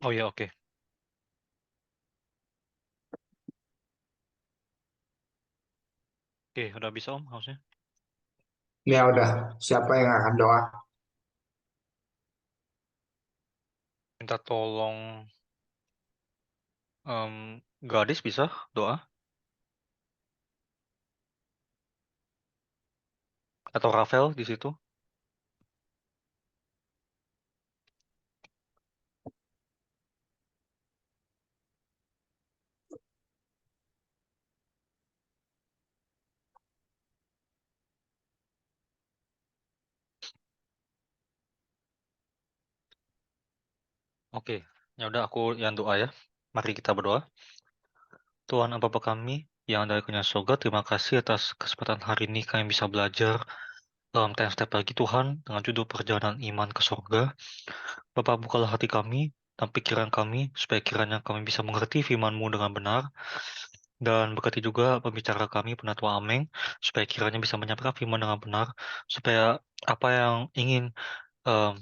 Oh ya, oke. Oke, udah bisa Om harusnya. Ya udah, siapa yang akan doa? Minta tolong gadis bisa doa atau Rafael di situ. Oke, ya udah aku yang doa ya. Mari kita berdoa. Tuhan apa Bapa kami yang ada di kurnia surga, terima kasih atas kesempatan hari ini kami bisa belajar dalam 10 step lagi Tuhan dengan judul perjalanan iman ke surga. Bapak bukalah hati kami dan pikiran kami supaya kiranya kami bisa mengerti firman-Mu dengan benar dan berkati juga pembicara kami Penatua Ameng supaya kiranya bisa menyampaikan firman dengan benar supaya apa yang ingin em,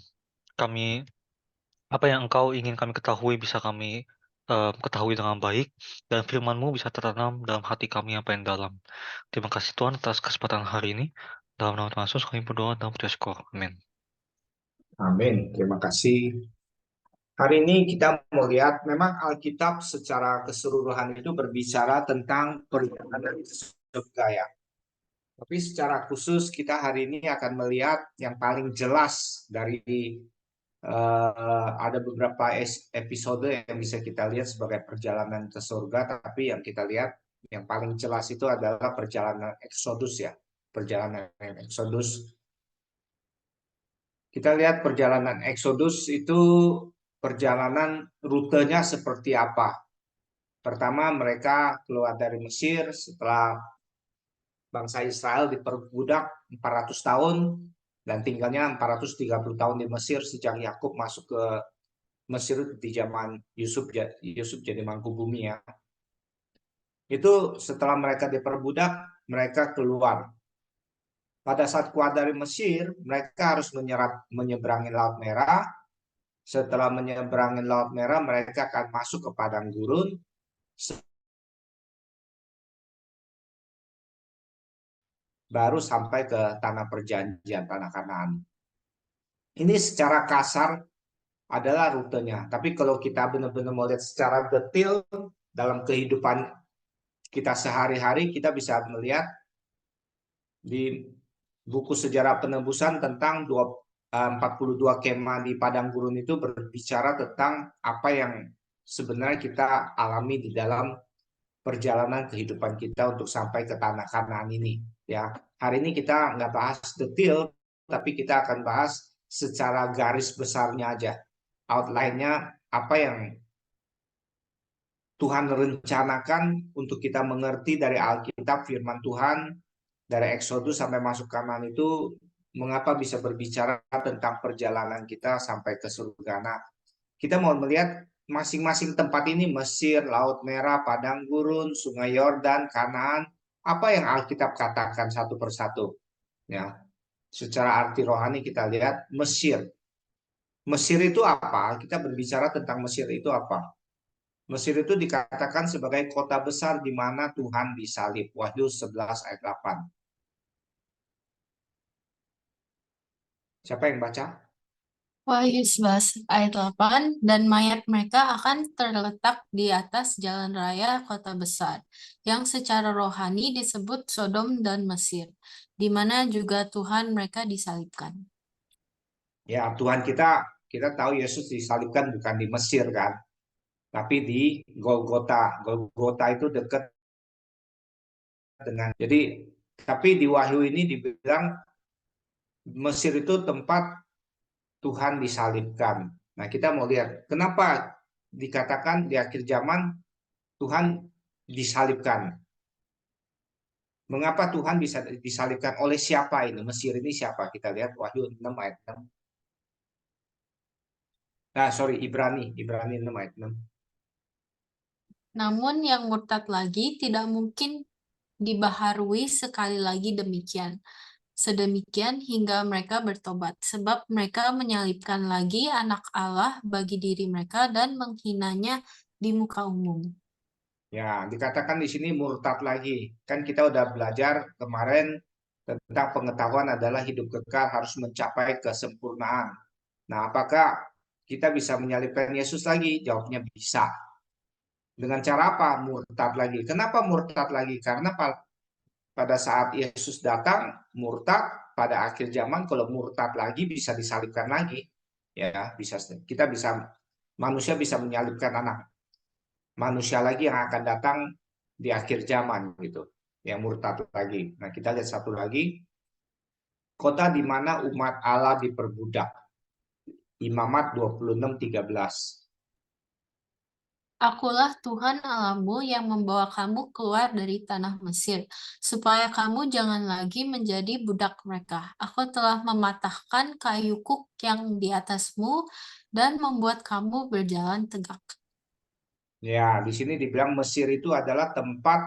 kami apa yang Engkau ingin kami ketahui bisa kami ketahui dengan baik dan firman-Mu bisa tertanam dalam hati kami yang paling dalam. Terima kasih Tuhan atas kesempatan hari ini. Dalam nama Tuhan Yesus kami berdoa dalam percaya syukur. Amin. Amin. Terima kasih. Hari ini kita mau lihat, memang Alkitab secara keseluruhan itu berbicara tentang perjalanan surga ya. Tapi secara khusus kita hari ini akan melihat yang paling jelas dari ada beberapa episode yang bisa kita lihat sebagai perjalanan ke surga, tapi yang kita lihat yang paling jelas itu adalah perjalanan Exodus ya. Perjalanan Exodus. Kita lihat perjalanan Exodus itu perjalanan rutenya seperti apa. Pertama mereka keluar dari Mesir setelah bangsa Israel diperbudak 400 tahun dan tinggalnya 430 tahun di Mesir sejak Yakub masuk ke Mesir di zaman Yusuf jadi mangkubumi ya. Itu setelah mereka diperbudak, mereka keluar. Pada saat keluar dari Mesir, mereka harus menyeberangi Laut Merah. Setelah menyeberangi Laut Merah, mereka akan masuk ke padang gurun, baru sampai ke tanah perjanjian, tanah Kanaan. Ini secara kasar adalah rutenya. Tapi kalau kita benar-benar mau lihat secara detail dalam kehidupan kita sehari-hari, kita bisa melihat di buku sejarah penebusan tentang 42 kemah di padang gurun itu berbicara tentang apa yang sebenarnya kita alami di dalam perjalanan kehidupan kita untuk sampai ke tanah Kanaan ini. Ya, hari ini kita nggak bahas detail, tapi kita akan bahas secara garis besarnya aja, outline-nya apa yang Tuhan rencanakan untuk kita mengerti dari Alkitab, firman Tuhan, dari Exodus sampai masuk Kanaan itu, mengapa bisa berbicara tentang perjalanan kita sampai ke surga. Nah, kita mau melihat masing-masing tempat ini, Mesir, Laut Merah, Padang Gurun, Sungai Yordan, Kanaan, apa yang Alkitab katakan satu persatu. Ya, secara arti rohani kita lihat Mesir. Mesir itu apa? Kita berbicara tentang Mesir itu apa? Mesir itu dikatakan sebagai kota besar di mana Tuhan disalib. Wahyu 11 ayat 8. Siapa yang baca? Wahyu 11 ayat 8, dan mayat mereka akan terletak di atas jalan raya kota besar, yang secara rohani disebut Sodom dan Mesir, di mana juga Tuhan mereka disalibkan. Ya, Tuhan kita tahu Yesus disalibkan bukan di Mesir kan, tapi di Golgota. Golgota itu dekat dengan, jadi tapi di Wahyu ini dibilang Mesir itu tempat Tuhan disalibkan. Nah, kita mau lihat kenapa dikatakan di akhir zaman Tuhan disalibkan. Mengapa Tuhan bisa disalibkan, oleh siapa ini? Mesir ini siapa? Kita lihat Wahyu 6 ayat 6. Nah, sorry, Ibrani 6 ayat 6. Namun yang murtad lagi tidak mungkin dibaharui sekali lagi demikian. sedemikian hingga mereka bertobat, sebab mereka menyalibkan lagi anak Allah bagi diri mereka dan menghinanya di muka umum. Ya, dikatakan di sini murtad lagi. Kan kita udah belajar kemarin tentang pengetahuan adalah hidup kekal harus mencapai kesempurnaan. Nah, apakah kita bisa menyalibkan Yesus lagi? Jawabnya bisa. Dengan cara apa? Murtad lagi. Kenapa murtad lagi? Karena pada saat Yesus datang, murtad pada akhir zaman kalau murtad lagi bisa disalibkan lagi. Ya, bisa manusia bisa menyalibkan anak manusia lagi yang akan datang di akhir zaman gitu. Yang murtad lagi. Nah, kita lihat satu lagi, kota di mana umat Allah diperbudak. Imamat 26:13. Akulah Tuhan Allahmu yang membawa kamu keluar dari tanah Mesir, supaya kamu jangan lagi menjadi budak mereka. Aku telah mematahkan kayu kuk yang di atasmu dan membuat kamu berjalan tegak. Ya, di sini dibilang Mesir itu adalah tempat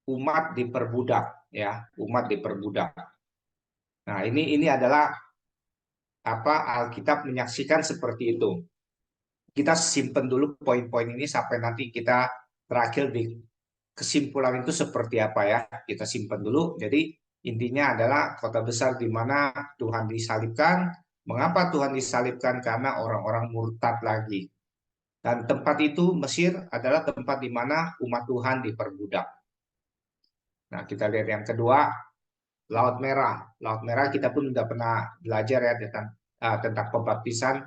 umat diperbudak, ya, umat diperbudak. Nah, ini adalah apa Alkitab menyaksikan seperti itu. Kita simpen dulu poin-poin ini sampai nanti kita terakhir di kesimpulan itu seperti apa ya. Kita simpen dulu. Jadi intinya adalah kota besar di mana Tuhan disalibkan. Mengapa Tuhan disalibkan? Karena orang-orang murtad lagi. Dan tempat itu Mesir adalah tempat di mana umat Tuhan diperbudak. Nah, kita lihat yang kedua, Laut Merah. Laut Merah kita pun sudah pernah belajar ya tentang pembaptisan.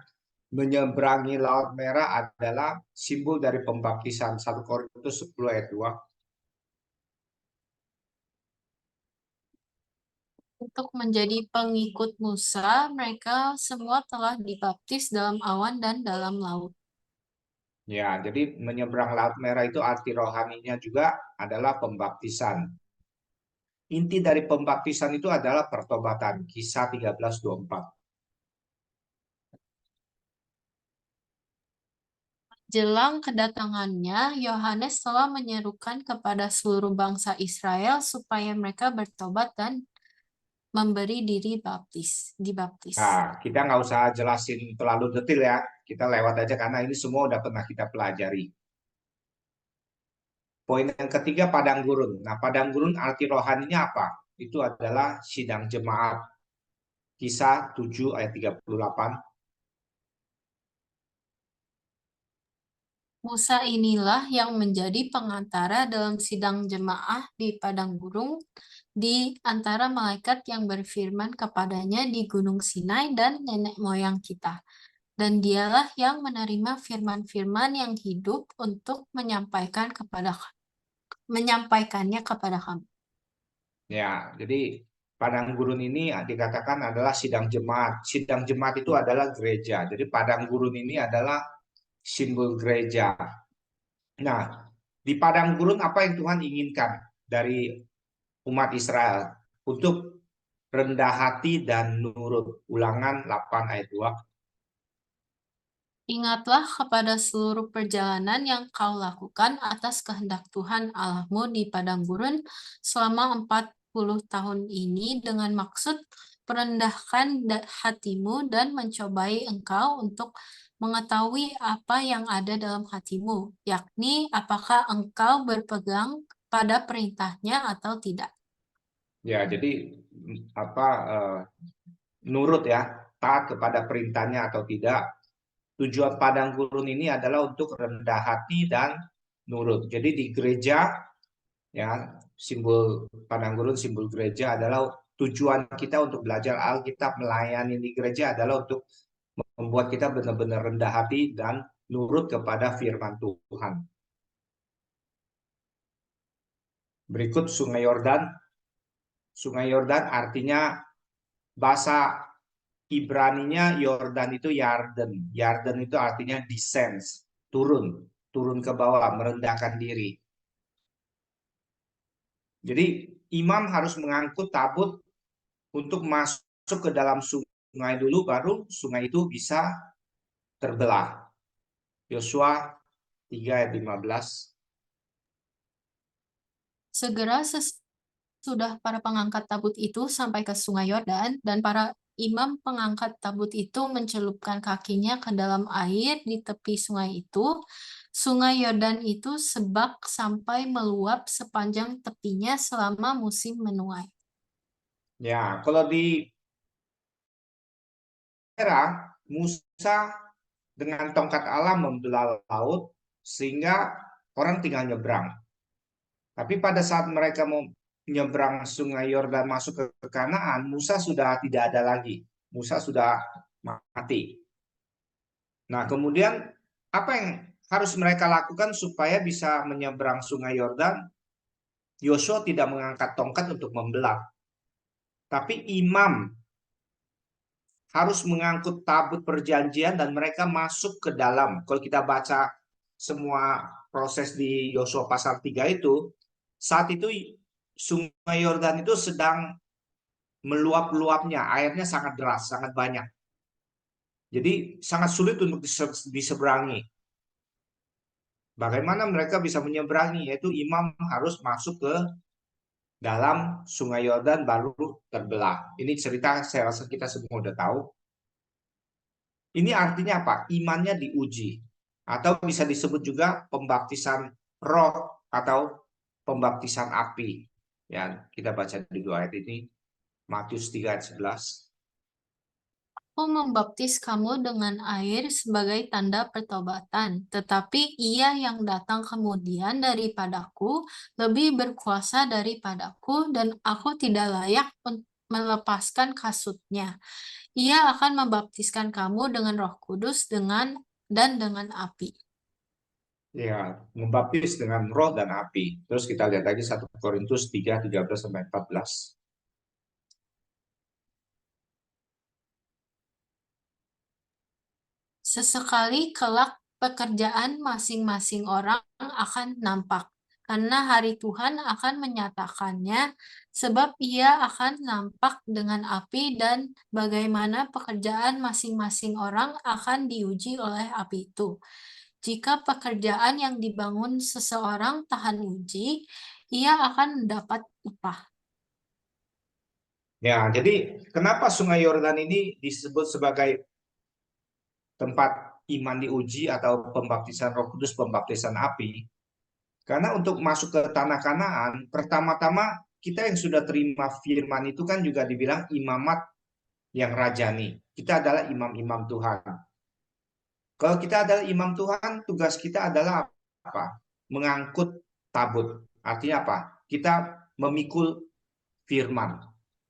Menyeberangi Laut Merah adalah simbol dari pembaptisan. 1 Korintus 10 ayat 2. Untuk menjadi pengikut Musa, mereka semua telah dibaptis dalam awan dan dalam laut. Ya, jadi menyeberang Laut Merah itu arti rohaninya juga adalah pembaptisan. Inti dari pembaptisan itu adalah pertobatan. Kisah 13:24. Jelang kedatangannya, Yohanes telah menyerukan kepada seluruh bangsa Israel supaya mereka bertobat dan memberi diri dibaptis. Nah, kita nggak usah jelasin terlalu detail ya. Kita lewat aja karena ini semua udah pernah kita pelajari. Poin yang ketiga, padang gurun. Nah, padang gurun arti rohaninya apa? Itu adalah sidang jemaat. Kisah 7 ayat 38. Musa inilah yang menjadi pengantara dalam sidang jemaah di padang gurun di antara malaikat yang berfirman kepadanya di Gunung Sinai dan nenek moyang kita. Dan dialah yang menerima firman-firman yang hidup untuk menyampaikannya kepada kami. Ya, jadi padang gurun ini dikatakan adalah sidang jemaat. Sidang jemaat itu adalah gereja. Jadi padang gurun ini adalah simbol gereja. Nah, di padang gurun apa yang Tuhan inginkan dari umat Israel? Untuk rendah hati dan nurut. Ulangan 8 ayat 2. Ingatlah kepada seluruh perjalanan yang kau lakukan atas kehendak Tuhan Allahmu di padang gurun selama 40 tahun ini dengan maksud merendahkan hatimu dan mencobai engkau untuk mengetahui apa yang ada dalam hatimu, yakni apakah engkau berpegang pada perintahnya atau tidak. Ya, jadi apa nurut ya, taat kepada perintahnya atau tidak. Tujuan padang gurun ini adalah untuk rendah hati dan nurut. Jadi di gereja ya, simbol padang gurun, simbol gereja adalah tujuan kita untuk belajar Alkitab, melayani di gereja adalah untuk membuat kita benar-benar rendah hati dan nurut kepada firman Tuhan. Berikut Sungai Yordan. Sungai Yordan artinya bahasa Ibraninya Yordan itu Yarden. Yarden itu artinya descends, turun, turun ke bawah, merendahkan diri. Jadi imam harus mengangkut tabut untuk masuk ke dalam sungai dulu, baru sungai itu bisa terbelah. Yosua 3 ayat 15. Segera sesudah para pengangkat tabut itu sampai ke Sungai Yordan, dan para imam pengangkat tabut itu mencelupkan kakinya ke dalam air di tepi sungai itu, Sungai Yordan itu sebak sampai meluap sepanjang tepinya selama musim menuai. Ya, kalau di daerah Musa dengan tongkat Allah membelah laut sehingga orang tinggal nyebrang. Tapi pada saat mereka mau menyeberang Sungai Yordan masuk ke Kanaan, Musa sudah tidak ada lagi. Musa sudah mati. Nah, kemudian apa yang harus mereka lakukan supaya bisa menyeberang Sungai Yordan? Yosua tidak mengangkat tongkat untuk membelah, tapi imam harus mengangkut tabut perjanjian dan mereka masuk ke dalam. Kalau kita baca semua proses di Yosua pasal 3 itu, saat itu Sungai Yordan itu sedang meluap-luapnya, airnya sangat deras, sangat banyak. Jadi sangat sulit untuk diseberangi. Bagaimana mereka bisa menyeberangi? Yaitu imam harus masuk ke dalam Sungai Yordan baru terbelah. Ini cerita saya rasa kita semua udah tahu. Ini artinya apa? Imannya diuji. Atau bisa disebut juga pembaptisan roh atau pembaptisan api. Ya, kita baca di dua ayat ini. Matius 3 ayat 11. Aku membaptis kamu dengan air sebagai tanda pertobatan, tetapi Ia yang datang kemudian daripadaku lebih berkuasa daripadaku, dan aku tidak layak melepaskan kasutnya. Ia akan membaptiskan kamu dengan Roh Kudus dan dengan api. Ya, membaptis dengan roh dan api. Terus kita lihat lagi 1 Korintus 3, 13-14. Sesekali kelak pekerjaan masing-masing orang akan nampak, karena hari Tuhan akan menyatakannya, sebab Ia akan nampak dengan api, dan bagaimana pekerjaan masing-masing orang akan diuji oleh api itu. Jika pekerjaan yang dibangun seseorang tahan uji, ia akan mendapat upah. Ya, jadi kenapa Sungai Yordan ini disebut sebagai tempat iman diuji atau pembaptisan Roh Kudus, pembaptisan api? Karena untuk masuk ke tanah Kanaan, pertama-tama kita yang sudah terima firman itu kan juga dibilang imamat yang rajani. Kita adalah imam-imam Tuhan. Kalau kita adalah imam Tuhan, tugas kita adalah apa? Mengangkut tabut. Artinya apa? Kita memikul firman.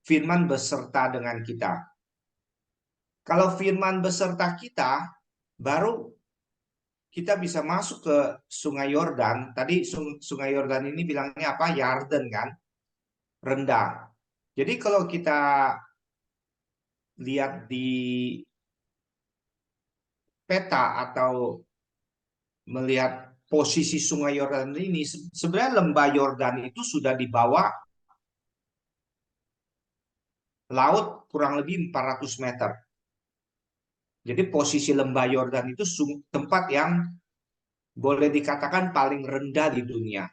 Firman beserta dengan kita. Kalau firman beserta kita, baru kita bisa masuk ke Sungai Yordan. Tadi Sungai Yordan ini bilangnya apa? Yarden kan? Rendah. Jadi kalau kita lihat di peta atau melihat posisi Sungai Yordan ini, sebenarnya lembah Yordan itu sudah di bawah laut kurang lebih 400 meter. Jadi posisi lembah Yordan itu tempat yang boleh dikatakan paling rendah di dunia.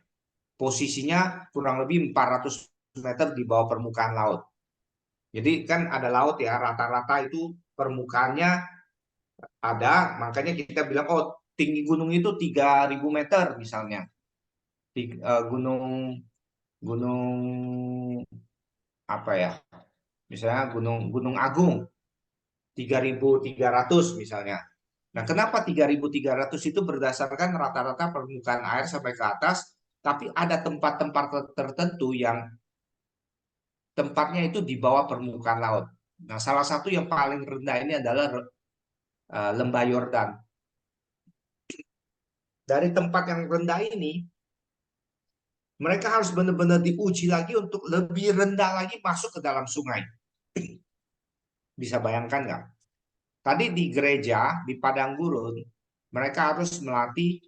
Posisinya kurang lebih 400 meter di bawah permukaan laut. Jadi kan ada laut ya, rata-rata itu permukaannya ada, makanya kita bilang, oh tinggi gunung itu 3.000 meter misalnya. Gunung gunung apa ya? Misalnya Gunung Agung 3.300 misalnya. Nah, kenapa 3.300 itu berdasarkan rata-rata permukaan air sampai ke atas, tapi ada tempat-tempat tertentu yang tempatnya itu di bawah permukaan laut. Nah, salah satu yang paling rendah ini adalah lembah Yordan. Dari tempat yang rendah ini, mereka harus benar-benar diuji lagi untuk lebih rendah lagi masuk ke dalam sungai. Bisa bayangkan nggak? Tadi di gereja, di padang gurun, mereka harus melatih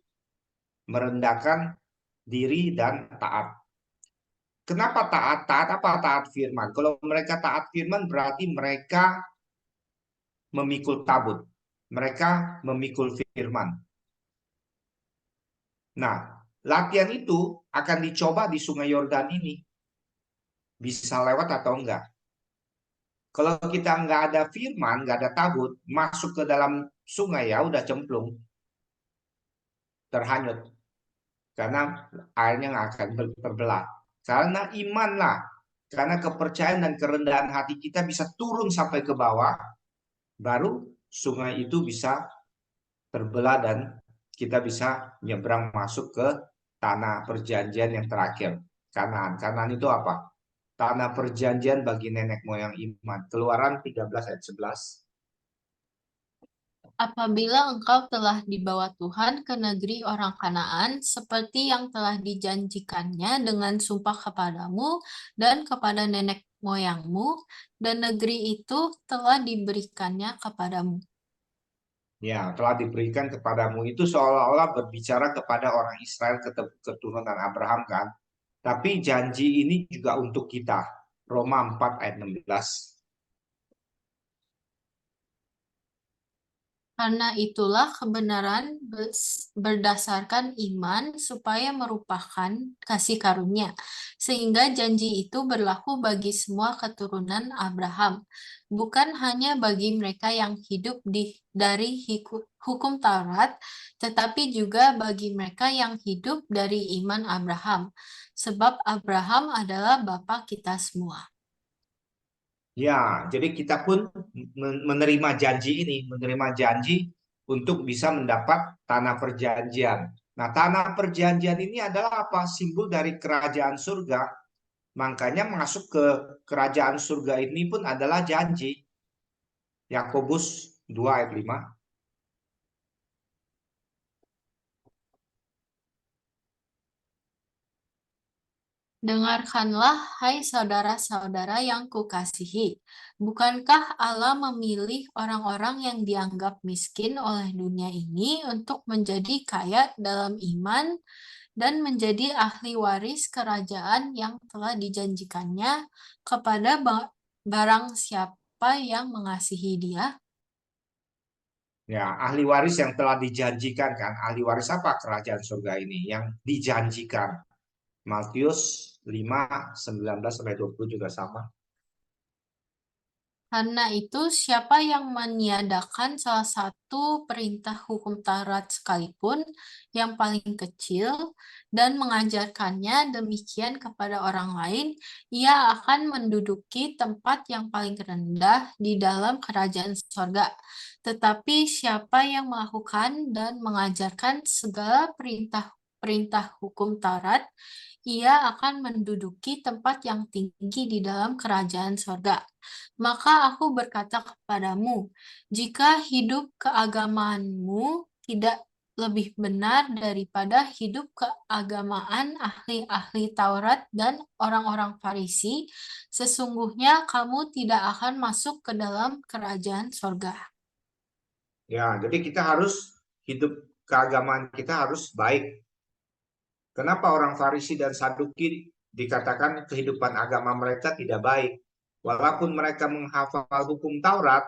merendahkan diri dan taat. Kenapa taat? Taat apa? Taat firman. Kalau mereka taat firman berarti mereka memikul tabut. Mereka memikul firman. Nah, latihan itu akan dicoba di Sungai Yordan ini. bisa lewat atau enggak. Kalau kita nggak ada firman, nggak ada tabut, masuk ke dalam sungai ya udah cemplung, terhanyut. Karena airnya nggak akan terbelah. Karena iman lah, karena kepercayaan dan kerendahan hati kita bisa turun sampai ke bawah, baru sungai itu bisa terbelah dan kita bisa nyebrang masuk ke tanah perjanjian yang terakhir. Kanaan. Kanaan itu apa? Tanah perjanjian bagi nenek moyang iman. Keluaran 13 ayat 11. Apabila engkau telah dibawa Tuhan ke negeri orang Kanaan, seperti yang telah dijanjikannya dengan sumpah kepadamu dan kepada nenek moyangmu, dan negeri itu telah diberikannya kepadamu. Ya, telah diberikan kepadamu itu seolah-olah berbicara kepada orang Israel keturunan Abraham kan. Tapi janji ini juga untuk kita. Roma 4 ayat 16. Karena itulah kebenaran berdasarkan iman supaya merupakan kasih karunia, sehingga janji itu berlaku bagi semua keturunan Abraham, bukan hanya bagi mereka yang hidup dari hukum Taurat, tetapi juga bagi mereka yang hidup dari iman Abraham, sebab Abraham adalah bapa kita semua. Ya, jadi kita pun menerima janji ini, menerima janji untuk bisa mendapat tanah perjanjian. Nah, tanah perjanjian ini adalah apa? Simbol dari kerajaan surga. Makanya masuk ke kerajaan surga ini pun adalah janji. Yakobus 2 ayat 5. Dengarkanlah, hai saudara-saudara yang kukasihi. Bukankah Allah memilih orang-orang yang dianggap miskin oleh dunia ini untuk menjadi kaya dalam iman dan menjadi ahli waris kerajaan yang telah dijanjikannya kepada barang siapa yang mengasihi Dia? Ya, ahli waris yang telah dijanjikan kan. Ahli waris apa kerajaan surga ini? Yang dijanjikan. Matius 5, 19-20 juga sama. Karena itu, siapa yang meniadakan salah satu perintah hukum Taurat sekalipun, yang paling kecil, dan mengajarkannya demikian kepada orang lain, ia akan menduduki tempat yang paling rendah di dalam kerajaan sorga. Tetapi siapa yang melakukan dan mengajarkan segala perintah hukum Taurat, ia akan menduduki tempat yang tinggi di dalam kerajaan sorga. Maka aku berkata kepadamu, jika hidup keagamaanmu tidak lebih benar daripada hidup keagamaan ahli-ahli Taurat dan orang-orang Farisi, sesungguhnya kamu tidak akan masuk ke dalam kerajaan sorga. Ya, jadi kita harus hidup keagamaan kita harus baik. Kenapa orang Farisi dan Saduki dikatakan kehidupan agama mereka tidak baik? Walaupun mereka menghafal hukum Taurat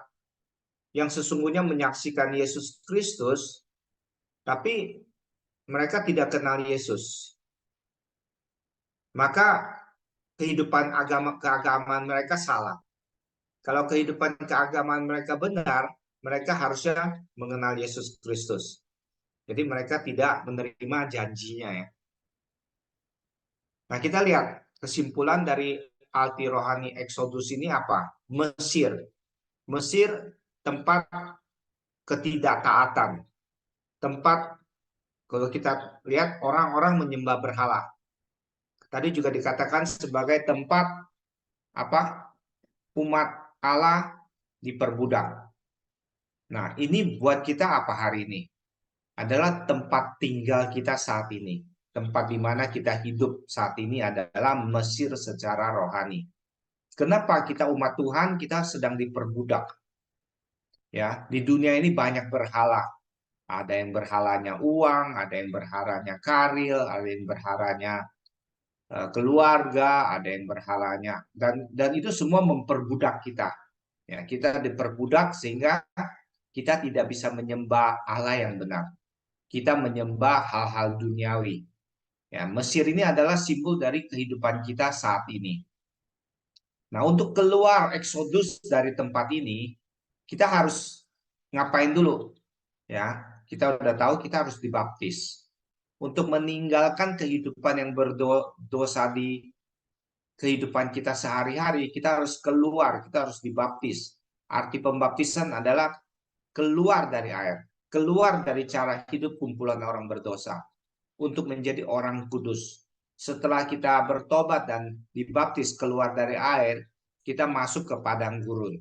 yang sesungguhnya menyaksikan Yesus Kristus, tapi mereka tidak kenal Yesus. Maka kehidupan keagamaan mereka salah. Kalau kehidupan keagamaan mereka benar, mereka harusnya mengenal Yesus Kristus. Jadi mereka tidak menerima janjinya ya. Nah, kita lihat kesimpulan dari arti rohani Exodus ini apa? Mesir. Mesir tempat ketidaktaatan. Tempat kalau kita lihat orang-orang menyembah berhala. Tadi juga dikatakan sebagai tempat apa? Umat Allah diperbudak. Nah, ini buat kita apa hari ini? Adalah tempat tinggal kita saat ini. Tempat di mana kita hidup saat ini adalah Mesir secara rohani. Kenapa kita umat Tuhan kita sedang diperbudak? Ya, di dunia ini banyak berhala. Ada yang berhalanya uang, ada yang berhalanya karir, ada yang berhalanya keluarga, ada yang berhalanya dan itu semua memperbudak kita. Ya, kita diperbudak sehingga kita tidak bisa menyembah Allah yang benar. Kita menyembah hal-hal duniawi. Ya, Mesir ini adalah simbol dari kehidupan kita saat ini. Nah, untuk keluar eksodus dari tempat ini, kita harus ngapain dulu? Ya, kita udah tahu kita harus dibaptis. Untuk meninggalkan kehidupan yang berdosa di kehidupan kita sehari-hari, kita harus keluar, kita harus dibaptis. Arti pembaptisan adalah keluar dari air, keluar dari cara hidup kumpulan orang berdosa untuk menjadi orang kudus. Setelah kita bertobat dan dibaptis keluar dari air, kita masuk ke padang gurun.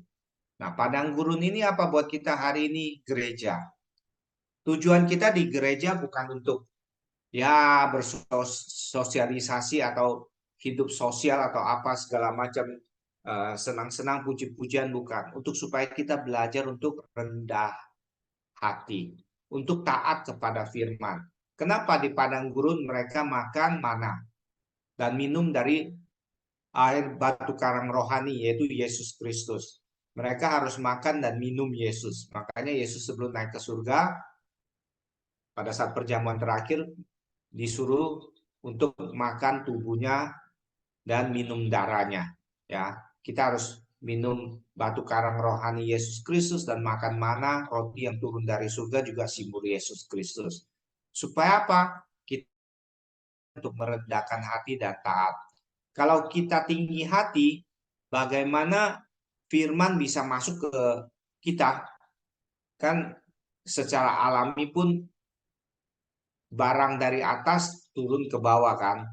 Nah, padang gurun ini apa buat kita hari ini? Gereja. Tujuan kita di gereja bukan untuk ya bersosialisasi atau hidup sosial atau apa segala macam senang-senang puji-pujian, bukan. Untuk supaya kita belajar untuk rendah hati, untuk taat kepada firman. Kenapa di padang gurun mereka makan mana dan minum dari air batu karang rohani, yaitu Yesus Kristus. Mereka harus makan dan minum Yesus. Makanya Yesus sebelum naik ke surga, pada saat perjamuan terakhir, disuruh untuk makan tubuhnya dan minum darahnya. Ya, kita harus minum batu karang rohani Yesus Kristus dan makan mana, roti yang turun dari surga, juga simbol Yesus Kristus. Supaya apa? Kita untuk merendahkan hati dan taat. Kalau kita tinggi hati, bagaimana firman bisa masuk ke kita? Kan secara alami pun barang dari atas turun ke bawah kan.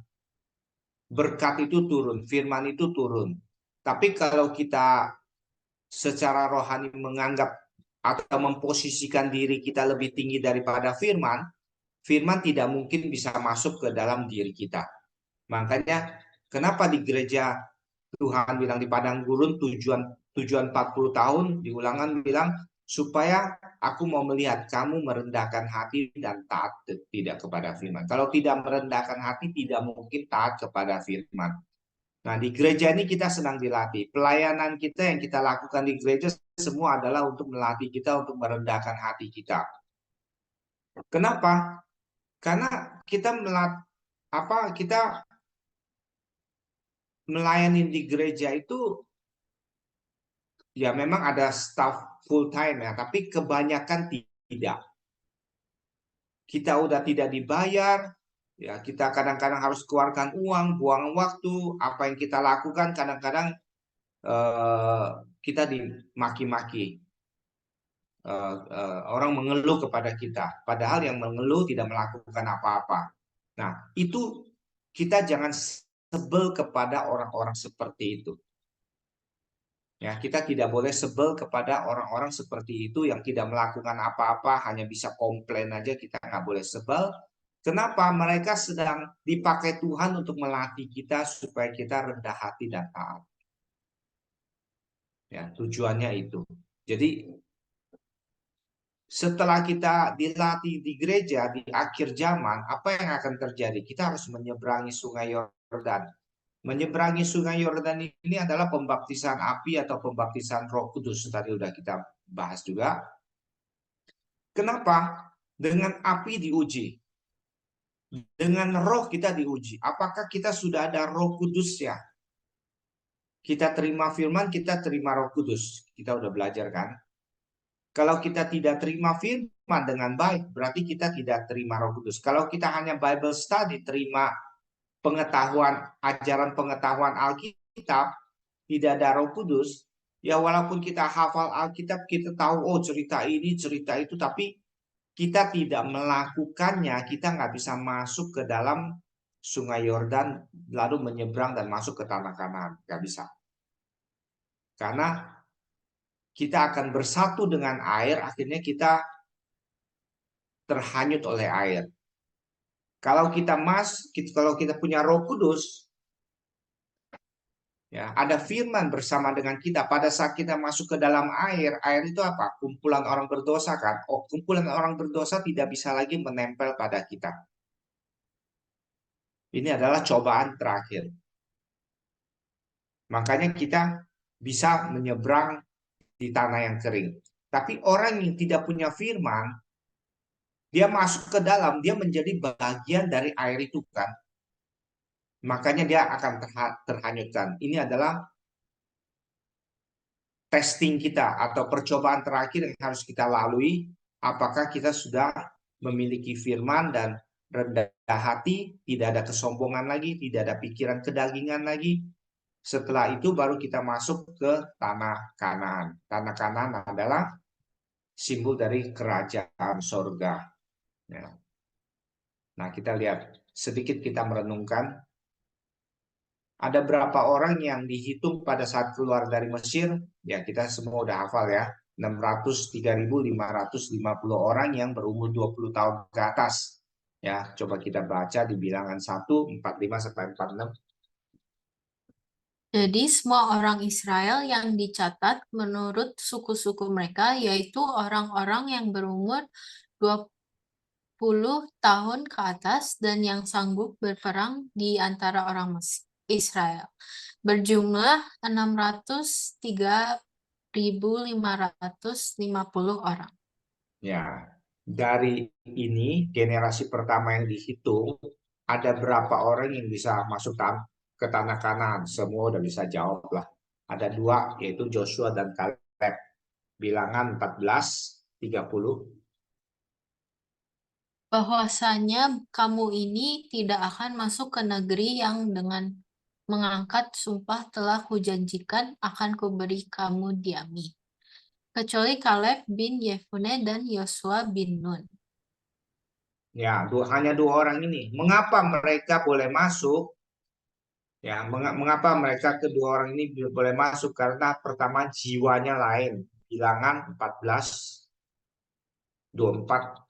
Berkat itu turun, firman itu turun. Tapi kalau kita secara rohani menganggap atau memposisikan diri kita lebih tinggi daripada firman, firman tidak mungkin bisa masuk ke dalam diri kita. Makanya kenapa di gereja Tuhan bilang di padang gurun tujuan 40 tahun di Ulangan bilang supaya aku mau melihat kamu merendahkan hati dan taat tidak kepada firman. Kalau tidak merendahkan hati, tidak mungkin taat kepada firman. Nah, di gereja ini kita sedang dilatih. Pelayanan kita yang kita lakukan di gereja semua adalah untuk melatih kita untuk merendahkan hati kita. Kenapa? Karena kita kita melayani di gereja itu ya memang ada staff full time ya, tapi kebanyakan tidak. Kita udah tidak dibayar, ya kita kadang-kadang harus keluarkan uang, buang waktu, apa yang kita lakukan kadang-kadang kita dimaki-maki. Orang mengeluh kepada kita, padahal yang mengeluh tidak melakukan apa-apa. Nah, itu kita jangan sebel kepada orang-orang seperti itu. Ya, kita tidak boleh sebel kepada orang-orang seperti itu yang tidak melakukan apa-apa, hanya bisa komplain aja, kita nggak boleh sebel. Kenapa? Mereka sedang dipakai Tuhan untuk melatih kita supaya kita rendah hati dan taat. Ya, tujuannya itu. Jadi setelah kita dilatih di gereja di akhir zaman, apa yang akan terjadi? Kita harus menyeberangi Sungai Yordan. Menyeberangi Sungai Yordan ini adalah pembaptisan api atau pembaptisan Roh Kudus. Tadi udah kita bahas juga. Kenapa? Dengan api diuji. Dengan roh kita diuji. Apakah kita sudah ada Roh Kudus ya? Kita terima firman, kita terima Roh Kudus. Kita udah belajar kan? Kalau kita tidak terima firman dengan baik, berarti kita tidak terima Roh Kudus. Kalau kita hanya Bible study, terima pengetahuan, ajaran pengetahuan Alkitab, tidak ada Roh Kudus, ya walaupun kita hafal Alkitab, kita tahu oh cerita ini, cerita itu, tapi kita tidak melakukannya, kita nggak bisa masuk ke dalam Sungai Yordan, lalu menyeberang dan masuk ke tanah Kanaan, nggak bisa. Karena kita akan bersatu dengan air, akhirnya kita terhanyut oleh air. Kalau kita punya Roh Kudus, ya, ada firman bersama dengan kita. Pada saat kita masuk ke dalam air, air itu apa? Kumpulan orang berdosa kan? Oh, kumpulan orang berdosa tidak bisa lagi menempel pada kita. Ini adalah cobaan terakhir. Makanya kita bisa menyeberang di tanah yang kering. Tapi orang yang tidak punya firman, dia masuk ke dalam, dia menjadi bagian dari air itu kan. Makanya dia akan terhanyutkan. Ini adalah testing kita atau percobaan terakhir yang harus kita lalui, apakah kita sudah memiliki firman dan rendah hati, tidak ada kesombongan lagi, tidak ada pikiran kedagingan lagi. Setelah itu baru kita masuk ke tanah Kanaan. Tanah Kanaan adalah simbol dari kerajaan sorga. Ya. Nah, kita lihat sedikit, kita merenungkan. Ada berapa orang yang dihitung pada saat keluar dari Mesir? Ya, kita semua udah hafal ya. 603.550 orang yang berumur 20 tahun ke atas. Ya, coba kita baca di Bilangan 1, 45 sampai 46. Jadi semua orang Israel yang dicatat menurut suku-suku mereka, yaitu orang-orang yang berumur 20 tahun ke atas dan yang sanggup berperang di antara orang Israel. Berjumlah 603.550 orang. Ya, dari ini generasi pertama yang dihitung, ada berapa orang yang bisa masuk ke tanah Kanaan? Semua udah bisa jawab lah. Ada dua, yaitu Joshua dan Kaleb. Bilangan 14:30. Bahwasanya kamu ini tidak akan masuk ke negeri yang dengan mengangkat sumpah telah kujanjikan akan kuberi kamu diami, kecuali Kaleb bin Yefune dan Yosua bin Nun. Ya, hanya dua orang ini. Mengapa mereka boleh masuk? Ya, mengapa mereka kedua orang ini boleh masuk? Karena pertama jiwanya lain. Bilangan 14:24.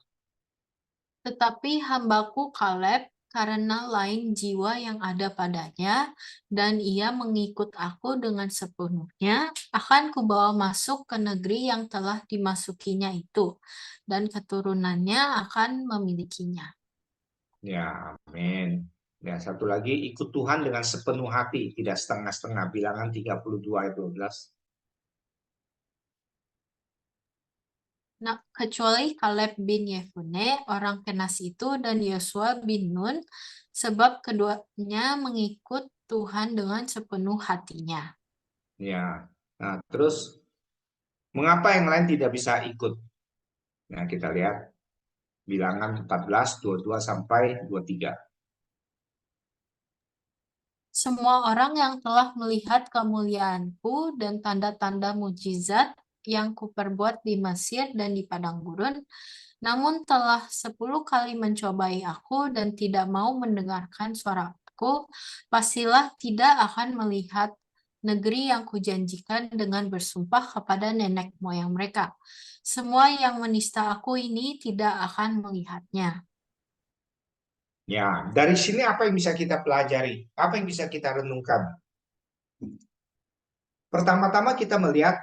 Tetapi hambaku Kaleb, karena lain jiwa yang ada padanya, dan ia mengikut aku dengan sepenuhnya, akan kubawa masuk ke negeri yang telah dimasukinya itu, dan keturunannya akan memilikinya. Ya, amin. Ya, satu lagi, ikut Tuhan dengan sepenuh hati, tidak setengah-setengah. Bilangan 32:12. Nah, kecuali Kaleb bin Yefune, orang Kenas itu, dan Yosua bin Nun, sebab keduanya mengikut Tuhan dengan sepenuh hatinya. Ya, nah terus mengapa yang lain tidak bisa ikut? Nah, kita lihat Bilangan 14:22 sampai 23. Semua orang yang telah melihat kemuliaanku dan tanda-tanda mujizat yang kuperbuat di Mesir dan di padang gurun, namun telah 10 kali mencobai aku dan tidak mau mendengarkan suaraku, pastilah tidak akan melihat negeri yang kujanjikan dengan bersumpah kepada nenek moyang mereka. Semua yang menista aku ini tidak akan melihatnya. Ya, dari sini apa yang bisa kita pelajari? Apa yang bisa kita renungkan? Pertama-tama kita melihat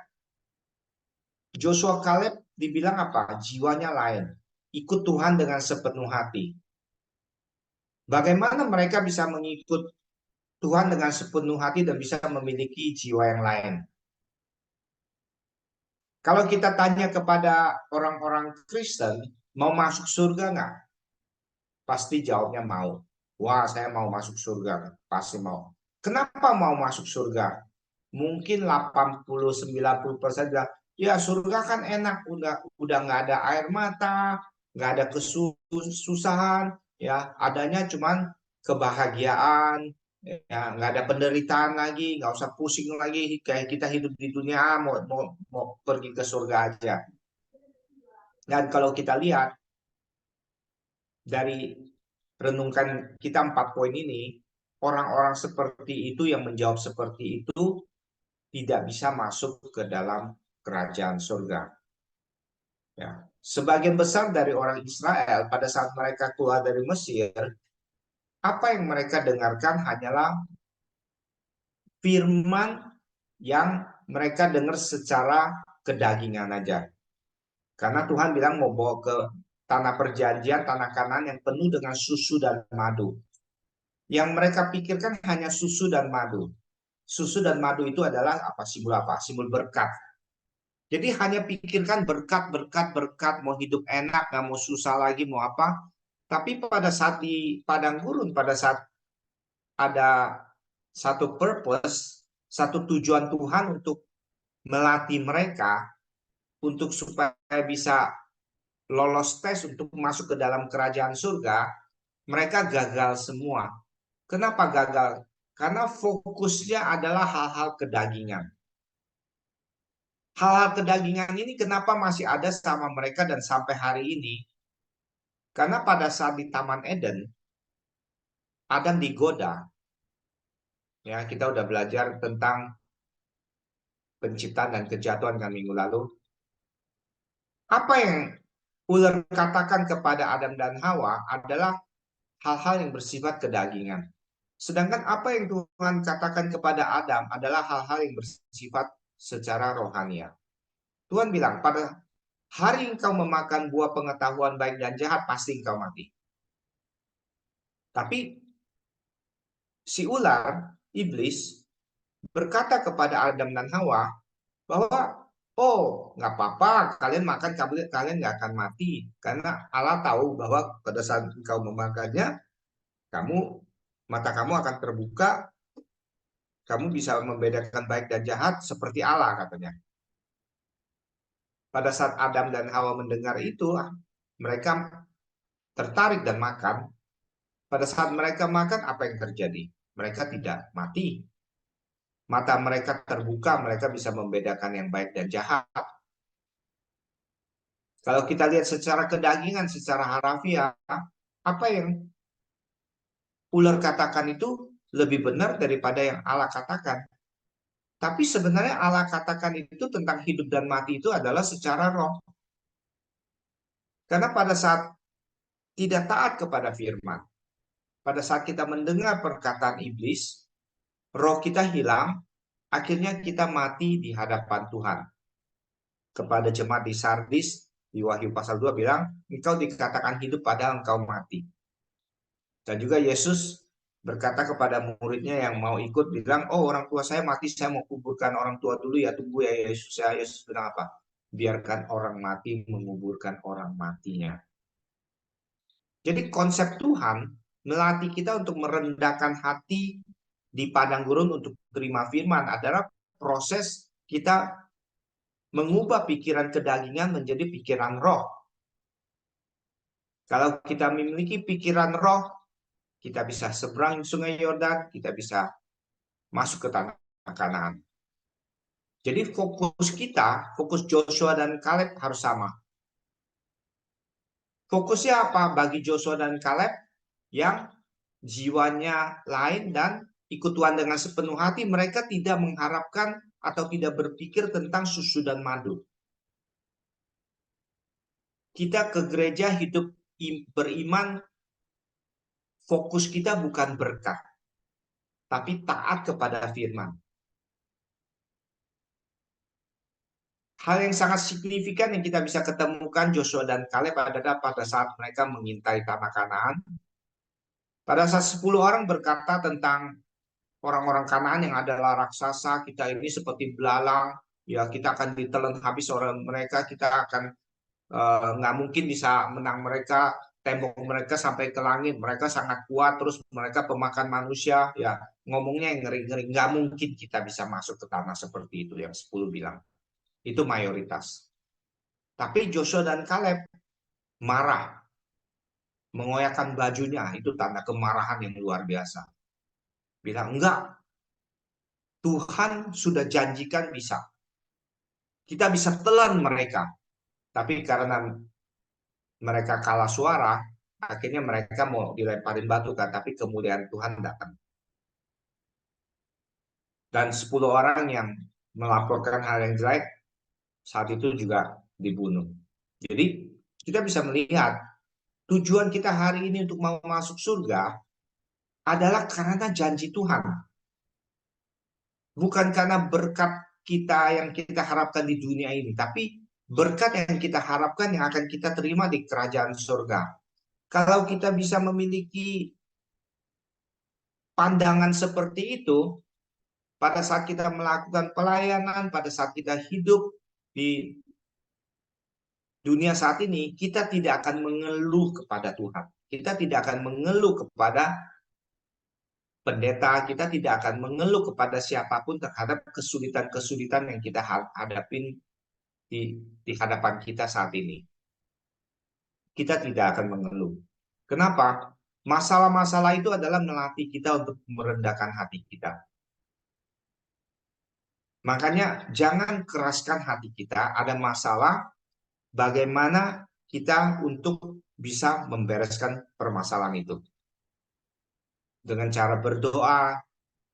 Joshua Caleb dibilang apa? Jiwanya lain. Ikut Tuhan dengan sepenuh hati. Bagaimana mereka bisa mengikut Tuhan dengan sepenuh hati dan bisa memiliki jiwa yang lain? Kalau kita tanya kepada orang-orang Kristen, mau masuk surga nggak? Pasti jawabnya mau. Wah, saya mau masuk surga. Pasti mau. Kenapa mau masuk surga? Mungkin 80-90% bilang, ya surga kan enak, udah nggak ada air mata, nggak ada kesusahan, ya adanya cuman kebahagiaan, ya nggak ada penderitaan lagi, nggak usah pusing lagi kayak kita hidup di dunia, mau pergi ke surga aja. Dan kalau kita lihat dari renungkan kita 4 poin ini, orang-orang seperti itu yang menjawab seperti itu tidak bisa masuk ke dalam kerajaan surga. Ya. Sebagian besar dari orang Israel pada saat mereka keluar dari Mesir, apa yang mereka dengarkan hanyalah firman yang mereka dengar secara kedagingan aja. Karena Tuhan bilang mau bawa ke tanah perjanjian, tanah Kanaan yang penuh dengan susu dan madu. Yang mereka pikirkan hanya susu dan madu. Susu dan madu itu adalah apa? Simbol apa? Simbol berkat. Jadi hanya pikirkan berkat, berkat, berkat, mau hidup enak, nggak mau susah lagi, mau apa. Tapi pada saat di padang gurun, pada saat ada satu purpose, satu tujuan Tuhan untuk melatih mereka untuk supaya bisa lolos tes untuk masuk ke dalam kerajaan surga, mereka gagal semua. Kenapa gagal? Karena fokusnya adalah hal-hal kedagingan. Hal-hal kedagingan ini kenapa masih ada sama mereka dan sampai hari ini? Karena pada saat di Taman Eden, Adam digoda. Ya, kita udah belajar tentang penciptaan dan kejatuhan kan minggu lalu. Apa yang ular katakan kepada Adam dan Hawa adalah hal-hal yang bersifat kedagingan. Sedangkan apa yang Tuhan katakan kepada Adam adalah hal-hal yang bersifat secara rohania. Tuhan bilang, pada hari engkau memakan buah pengetahuan baik dan jahat, pasti engkau mati. Tapi si ular, iblis, berkata kepada Adam dan Hawa bahwa, oh nggak apa-apa, kalian makan, kalian nggak akan mati. Karena Allah tahu bahwa pada saat engkau memakannya, mata kamu akan terbuka, kamu bisa membedakan baik dan jahat seperti Allah, katanya. Pada saat Adam dan Hawa mendengar itu, mereka tertarik dan makan. Pada saat mereka makan, apa yang terjadi? Mereka tidak mati. Mata mereka terbuka, mereka bisa membedakan yang baik dan jahat. Kalau kita lihat secara kedagingan, secara harafiah, apa yang ular katakan itu lebih benar daripada yang Allah katakan. Tapi sebenarnya Allah katakan itu tentang hidup dan mati itu adalah secara roh. Karena pada saat tidak taat kepada firman, pada saat kita mendengar perkataan iblis, roh kita hilang, akhirnya kita mati di hadapan Tuhan. Kepada jemaat di Sardis, di Wahyu pasal 2 bilang, engkau dikatakan hidup padahal engkau mati. Dan juga Yesus berkata kepada muridnya yang mau ikut, bilang, oh orang tua saya mati, saya mau kuburkan orang tua dulu ya, tunggu ya Yesus. Ya, Yesus bilang apa? Biarkan orang mati menguburkan orang matinya. Jadi konsep Tuhan melatih kita untuk merendahkan hati di padang gurun untuk terima firman adalah proses kita mengubah pikiran kedagingan menjadi pikiran roh. Kalau kita memiliki pikiran roh, kita bisa seberang sungai Yordan, kita bisa masuk ke tanah Kanaan. Jadi fokus Joshua dan Kaleb harus sama. Fokusnya apa bagi Joshua dan Kaleb? Yang jiwanya lain dan ikut Tuhan dengan sepenuh hati, mereka tidak mengharapkan atau tidak berpikir tentang susu dan madu. Kita ke gereja hidup beriman, fokus kita bukan berkat, tapi taat kepada firman. Hal yang sangat signifikan yang kita bisa ketemukan Joshua dan Kaleb adalah pada saat mereka mengintai tanah Kanaan. Pada saat 10 orang berkata tentang orang-orang Kanaan yang adalah raksasa, kita ini seperti belalang, ya kita akan ditelan habis orang mereka, kita akan nggak mungkin bisa menang mereka, tembok mereka sampai ke langit, mereka sangat kuat, terus mereka pemakan manusia, ya ngomongnya yang ngeri-ngeri, nggak mungkin kita bisa masuk ke tanah seperti itu, yang 10 bilang. Itu mayoritas. Tapi Joshua dan Kaleb marah, mengoyakkan bajunya, itu tanda kemarahan yang luar biasa. Bilang, enggak, Tuhan sudah janjikan bisa. Kita bisa telan mereka. Tapi karena mereka kalah suara, akhirnya mereka mau dilemparin batu kan, tapi kemuliaan Tuhan datang. Dan 10 orang yang melaporkan hal yang jelek, saat itu juga dibunuh. Jadi kita bisa melihat tujuan kita hari ini untuk mau masuk surga adalah karena janji Tuhan. Bukan karena berkat kita yang kita harapkan di dunia ini, tapi berkat yang kita harapkan yang akan kita terima di kerajaan surga. Kalau kita bisa memiliki pandangan seperti itu, pada saat kita melakukan pelayanan, pada saat kita hidup di dunia saat ini, kita tidak akan mengeluh kepada Tuhan. Kita tidak akan mengeluh kepada pendeta, kita tidak akan mengeluh kepada siapapun terhadap kesulitan-kesulitan yang kita hadapin di hadapan kita saat ini. Kita tidak akan mengeluh. Kenapa? Masalah-masalah itu adalah melatih kita untuk merendahkan hati kita. Makanya jangan keraskan hati kita, ada masalah, bagaimana kita untuk bisa membereskan permasalahan itu. Dengan cara berdoa,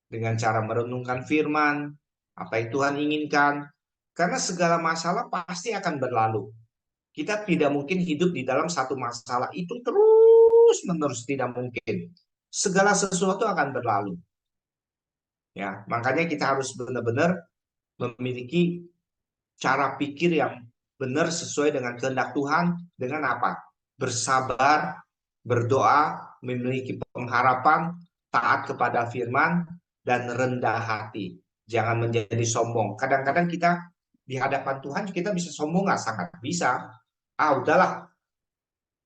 dengan cara merenungkan firman, apa yang Tuhan inginkan. Karena segala masalah pasti akan berlalu. Kita tidak mungkin hidup di dalam satu masalah itu terus-menerus, tidak mungkin. Segala sesuatu akan berlalu. Ya, makanya kita harus benar-benar memiliki cara pikir yang benar sesuai dengan kehendak Tuhan. Dengan apa? Bersabar, berdoa, memiliki pengharapan, taat kepada firman, dan rendah hati. Jangan menjadi sombong. Kadang-kadang kita di hadapan Tuhan kita bisa sombong, nggak? Sangat bisa. Udahlah,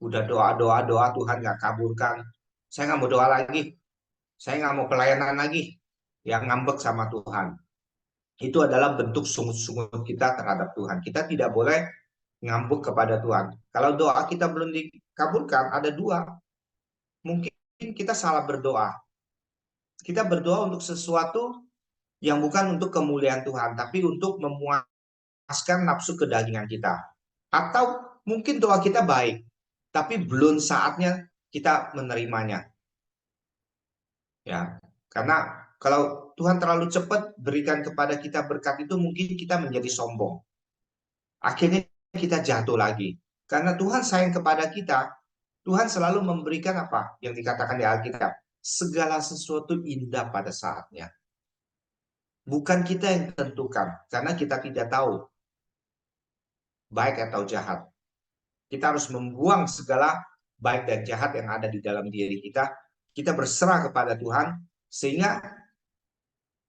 udah doa Tuhan nggak kabulkan. Saya nggak mau doa lagi. Saya nggak mau pelayanan lagi. Yang ngambek sama Tuhan. Itu adalah bentuk sungut-sungut kita terhadap Tuhan. Kita tidak boleh ngambek kepada Tuhan. Kalau doa kita belum dikabulkan, ada dua. Mungkin kita salah berdoa. Kita berdoa untuk sesuatu yang bukan untuk kemuliaan Tuhan, tapi untuk memuaskan nafsu kedagingan kita. Atau mungkin doa kita baik, tapi belum saatnya kita menerimanya. Ya, karena kalau Tuhan terlalu cepat berikan kepada kita berkat itu, mungkin kita menjadi sombong. Akhirnya kita jatuh lagi. Karena Tuhan sayang kepada kita, Tuhan selalu memberikan apa yang dikatakan di Alkitab. Segala sesuatu indah pada saatnya. Bukan kita yang tentukan, karena kita tidak tahu baik atau jahat. Kita harus membuang segala baik dan jahat yang ada di dalam diri kita. Kita berserah kepada Tuhan, sehingga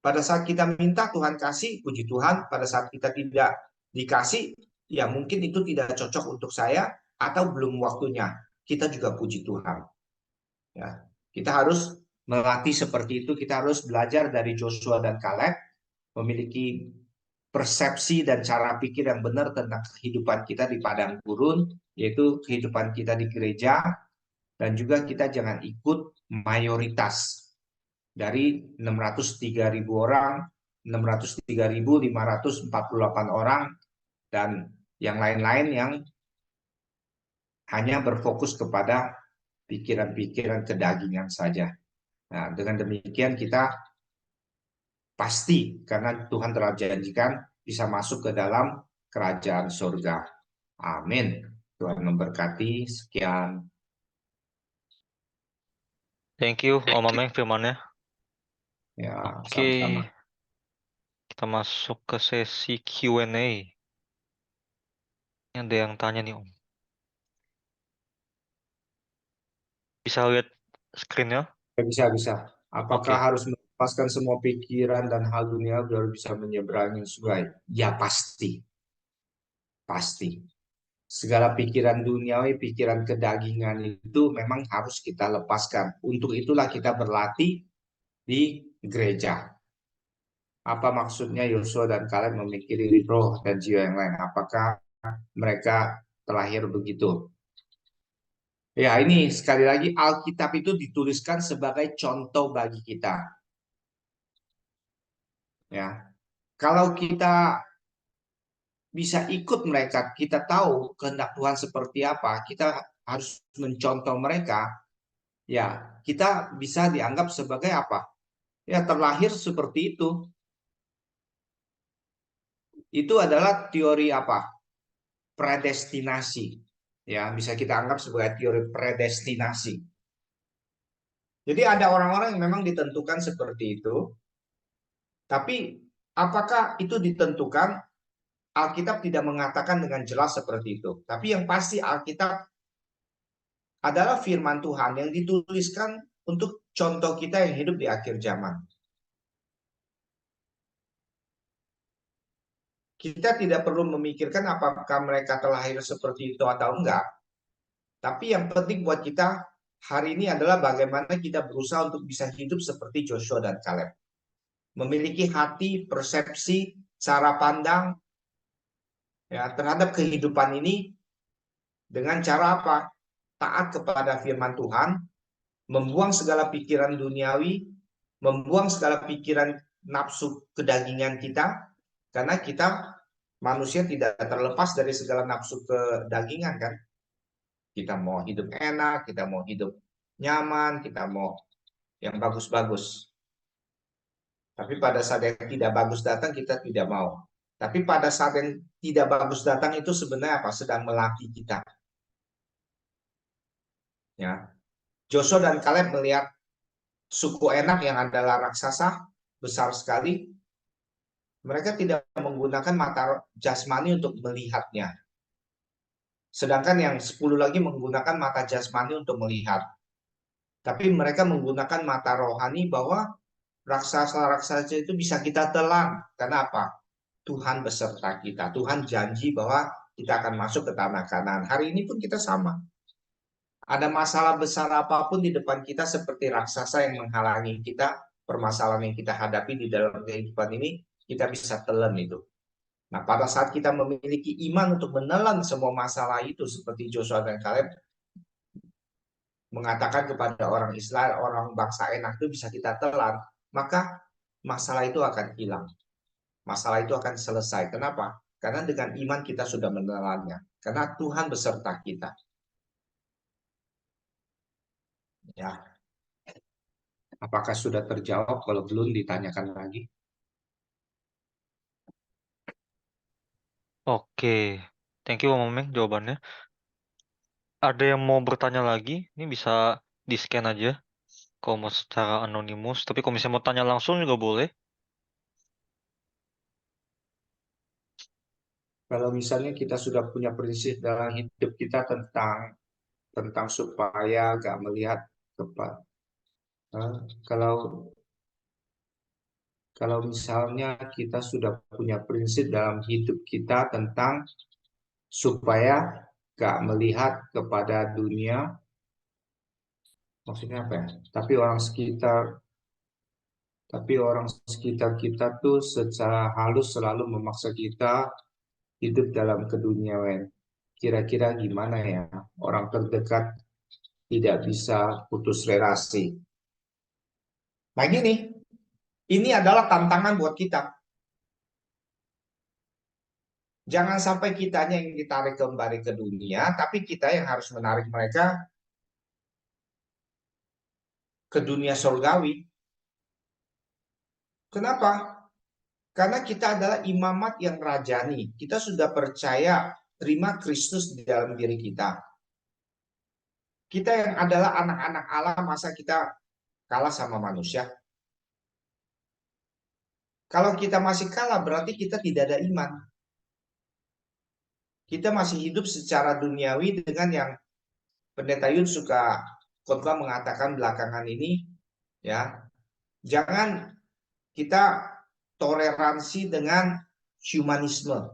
pada saat kita minta Tuhan kasih, puji Tuhan. Pada saat kita tidak dikasih, ya mungkin itu tidak cocok untuk saya, atau belum waktunya. Kita juga puji Tuhan. Ya, kita harus melatih seperti itu. Kita harus belajar dari Joshua dan Kaleb, memiliki persepsi dan cara pikir yang benar tentang kehidupan kita di padang gurun, yaitu kehidupan kita di gereja, dan juga kita jangan ikut mayoritas dari 603.000 orang, 603.548 orang, dan yang lain-lain yang hanya berfokus kepada pikiran-pikiran kedagingan saja. Nah, dengan demikian kita pasti, karena Tuhan telah janjikan, bisa masuk ke dalam kerajaan surga. Amin. Tuhan memberkati. Sekian. Thank you, Om Ameng firmannya. Ya, Oke, sama-sama. kita masuk ke sesi Q&A. Ini ada yang tanya nih, Om. Bisa lihat screen-nya? Bisa. Apakah Oke. harus melepaskan semua pikiran dan hal dunia biar bisa menyeberangi sungai? Ya pasti. Pasti. Segala pikiran duniawi, pikiran kedagingan itu memang harus kita lepaskan. Untuk itulah kita berlatih di gereja. Apa maksudnya Yosua dan Kaleb memikiri roh dan jiwa yang lain? Apakah mereka terlahir begitu? Ya, ini sekali lagi Alkitab itu dituliskan sebagai contoh bagi kita. Ya, kalau kita bisa ikut mereka, kita tahu kehendak Tuhan seperti apa, kita harus mencontoh mereka, ya kita bisa dianggap sebagai apa? Ya terlahir seperti itu. Itu adalah teori apa? Predestinasi. Ya, bisa kita anggap sebagai teori predestinasi. Jadi ada orang-orang yang memang ditentukan seperti itu, tapi apakah itu ditentukan? Alkitab tidak mengatakan dengan jelas seperti itu. Tapi yang pasti Alkitab adalah firman Tuhan yang dituliskan untuk contoh kita yang hidup di akhir zaman. Kita tidak perlu memikirkan apakah mereka terlahir seperti itu atau enggak. Tapi yang penting buat kita hari ini adalah bagaimana kita berusaha untuk bisa hidup seperti Joshua dan Caleb. Memiliki hati, persepsi, cara pandang ya terhadap kehidupan ini dengan cara apa? Taat kepada firman Tuhan, membuang segala pikiran duniawi, membuang segala pikiran nafsu kedagingan kita, karena kita manusia tidak terlepas dari segala nafsu kedagingan kan. Kita mau hidup enak, kita mau hidup nyaman, kita mau yang bagus-bagus. Tapi pada saat yang tidak bagus datang, kita tidak mau. Tapi pada saat yang tidak bagus datang itu sebenarnya apa? Sedang melatih kita. Ya, Joshua dan Caleb melihat suku Enak yang adalah raksasa besar sekali. Mereka tidak menggunakan mata jasmani untuk melihatnya. Sedangkan yang 10 lagi menggunakan mata jasmani untuk melihat. Tapi mereka menggunakan mata rohani bahwa raksasa-raksasa itu bisa kita telan. Karena apa? Tuhan beserta kita. Tuhan janji bahwa kita akan masuk ke tanah Kanaan. Hari ini pun kita sama. Ada masalah besar apapun di depan kita seperti raksasa yang menghalangi kita, permasalahan yang kita hadapi di dalam kehidupan ini, kita bisa telan itu. Nah, pada saat kita memiliki iman untuk menelan semua masalah itu seperti Joshua dan Caleb mengatakan kepada orang Israel, orang bangsa Enak itu bisa kita telan, maka masalah itu akan hilang. Masalah itu akan selesai. Kenapa? Karena dengan iman kita sudah menelannya. Karena Tuhan beserta kita. Ya, apakah sudah terjawab? Kalau belum ditanyakan lagi. Oke, thank you Om Meng jawabannya. Ada yang mau bertanya lagi? Ini bisa di-scan aja. Kalau mau secara anonimus. Tapi kalau misalnya mau tanya langsung juga boleh. Kalau misalnya kita sudah punya prinsip dalam hidup kita tentang supaya gak melihat kepada kalau kalau misalnya kita sudah punya prinsip dalam hidup kita tentang supaya gak melihat kepada dunia, maksudnya apa ya? Tapi orang sekitar kita tuh secara halus selalu memaksa kita hidup dalam keduniawian. Kira-kira gimana ya? Orang terdekat tidak bisa putus relasi. Nah gini, ini adalah tantangan buat kita. Jangan sampai kitanya yang ditarik kembali ke dunia, tapi kita yang harus menarik mereka ke dunia surgawi. Kenapa? Karena kita adalah imamat yang rajani. Kita sudah percaya terima Kristus di dalam diri kita. Kita yang adalah anak-anak Allah, masa kita kalah sama manusia? Kalau kita masih kalah, berarti kita tidak ada iman. Kita masih hidup secara duniawi dengan yang Pendeta Yun suka khotbah mengatakan belakangan ini, ya, jangan kita toleransi dengan humanisme.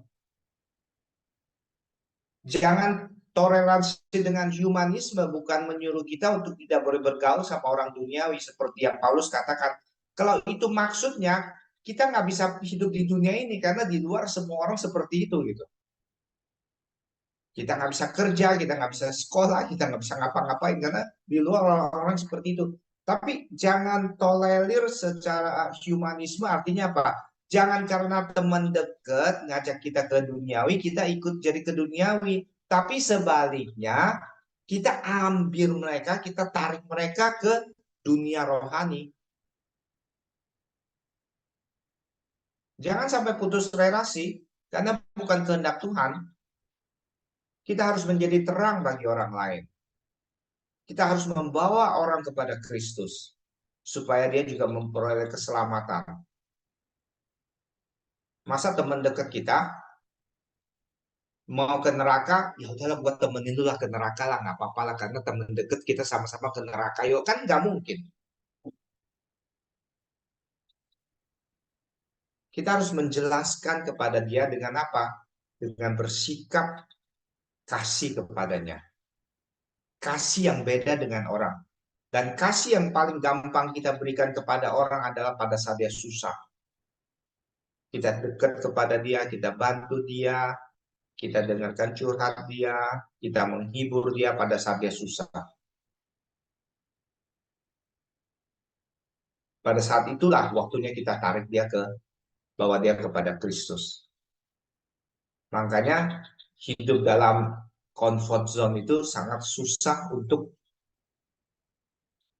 Jangan toleransi dengan humanisme bukan menyuruh kita untuk tidak boleh bergaul sama orang duniawi seperti yang Paulus katakan. Kalau itu maksudnya, kita nggak bisa hidup di dunia ini karena di luar semua orang seperti itu gitu. Kita nggak bisa kerja, kita nggak bisa sekolah, kita nggak bisa ngapa-ngapain karena di luar orang-orang seperti itu. Tapi jangan tolerir secara humanisme, artinya apa? Jangan karena teman dekat ngajak kita ke duniawi, kita ikut jadi ke duniawi. Tapi sebaliknya, kita ambil mereka, kita tarik mereka ke dunia rohani. Jangan sampai putus relasi, karena bukan kehendak Tuhan. Kita harus menjadi terang bagi orang lain. Kita harus membawa orang kepada Kristus supaya dia juga memperoleh keselamatan. Masa teman dekat kita mau ke neraka, ya udahlah buat temenin dulu lah ke neraka lah, nggak apa-apa lah karena teman dekat kita sama-sama ke neraka. Yuk kan nggak mungkin. Kita harus menjelaskan kepada dia dengan apa? Dengan bersikap kasih kepadanya. kasih yang beda dengan orang. Dan kasih yang paling gampang kita berikan kepada orang adalah pada saat dia susah. Kita dekat kepada dia, kita bantu dia, kita dengarkan curhat dia, kita menghibur dia pada saat dia susah. Pada saat itulah waktunya kita tarik dia bawa dia kepada Kristus. Makanya hidup dalam comfort zone itu sangat susah untuk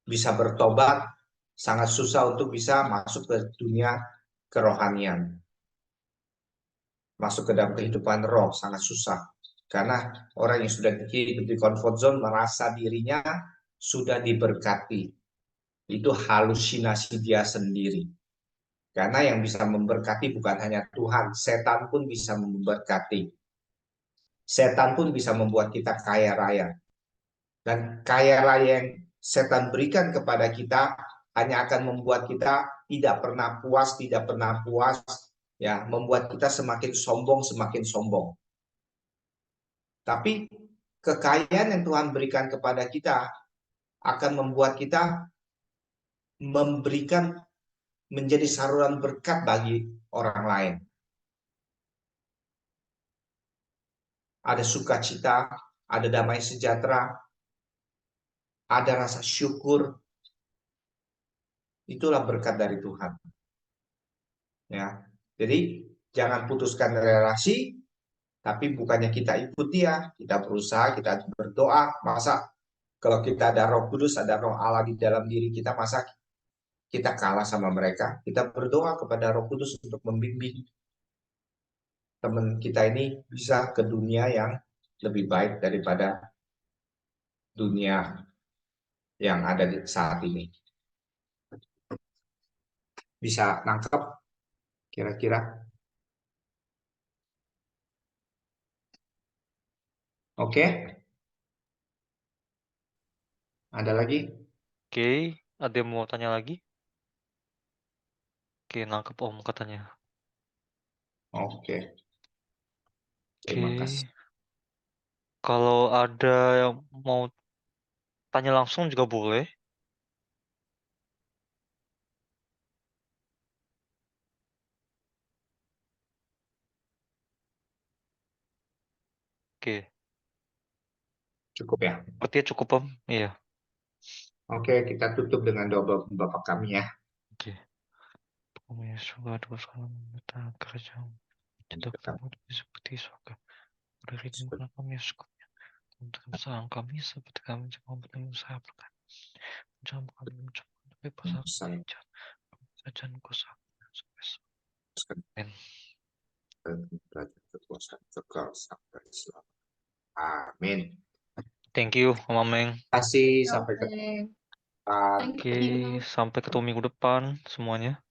bisa bertobat, sangat susah untuk bisa masuk ke dunia kerohanian. Masuk ke dalam kehidupan roh sangat susah. Karena orang yang sudah hidup di comfort zone merasa dirinya sudah diberkati. Itu halusinasi dia sendiri. Karena yang bisa memberkati bukan hanya Tuhan, setan pun bisa memberkati. Setan pun bisa membuat kita kaya raya. Dan kaya raya yang setan berikan kepada kita hanya akan membuat kita tidak pernah puas, ya, membuat kita semakin sombong. Tapi kekayaan yang Tuhan berikan kepada kita akan membuat kita memberikan menjadi saluran berkat bagi orang lain. Ada sukacita, ada damai sejahtera, ada rasa syukur. Itulah berkat dari Tuhan. Ya. Jadi jangan putuskan relasi, tapi bukannya kita ikut dia, kita berusaha, kita berdoa. Masa kalau kita ada Roh Kudus, ada Roh Allah di dalam diri kita, masa kita kalah sama mereka? Kita berdoa kepada Roh Kudus untuk membimbing teman kita ini bisa ke dunia yang lebih baik daripada dunia yang ada di saat ini. Bisa nangkep kira-kira? Oke? Ada lagi? Oke, ada yang mau tanya lagi? Oke, nangkep Om katanya. Oke. Terima Oke, kasih. kalau ada yang mau tanya langsung juga boleh. Oke, Cukup ya? berarti cukup Om. Iya, Oke, kita tutup dengan doa Bapak kami ya. oke. Kami surga doa salam kita kerajaan. Tidak kamu seperti surga. Dari dimana kami sukanya. Untuk usaha kami seperti kami juga mempunyai usaha berkat. Jangan kami mencoba tapi pasal Saya kerajaan kuasa sampai amin. kekuasaan kekal sampai selamanya. Amin. Thank you Om Ameng. Terima kasih, sampai Oke. ketemu. Thank Oke, you. sampai ketemu minggu depan semuanya.